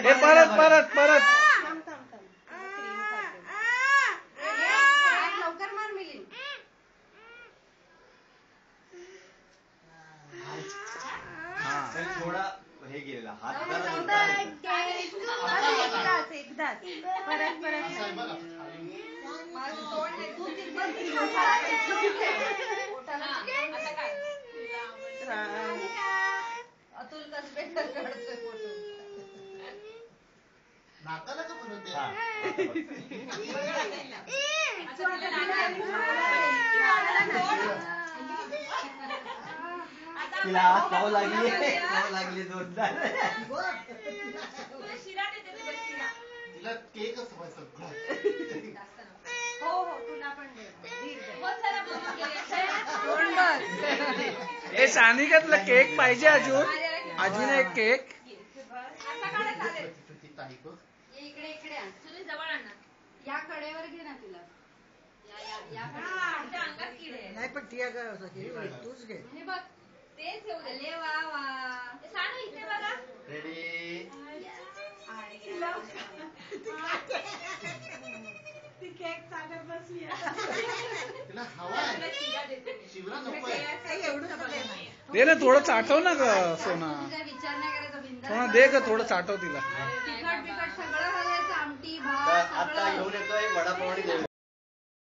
परत परत परत लवकर मार मिली. थोडा हे गेलेला हात एकदाच परत परत अतुल कसबे काढतोय फोटो. नाकाला का म्हणून तिला चव लागली जोरदार. तिला केक असं सगळं. हो हो तुला पण दे. हे सानिकातला केक पाहिजे अजून अजून एक केक. इकडे इकडे जवळ आण. या कडेवर घे ना तुला. अंगात किडे नाही पण ती तूच घे. बघ तेच येऊ दे. वा वा सांग इथे बघा. रेडी. ती केक सागर बसली. तिला हवा आहे. शिवरा नको आहे. दे ना थोडं चाटव ना ग सोना. विचार नाही करायचा. सोना दे ग थोडं चाटव तिला. तिखट बिकट सगळं घालायचं. आमटी भात आता घेऊन येतोय वडापाव आणि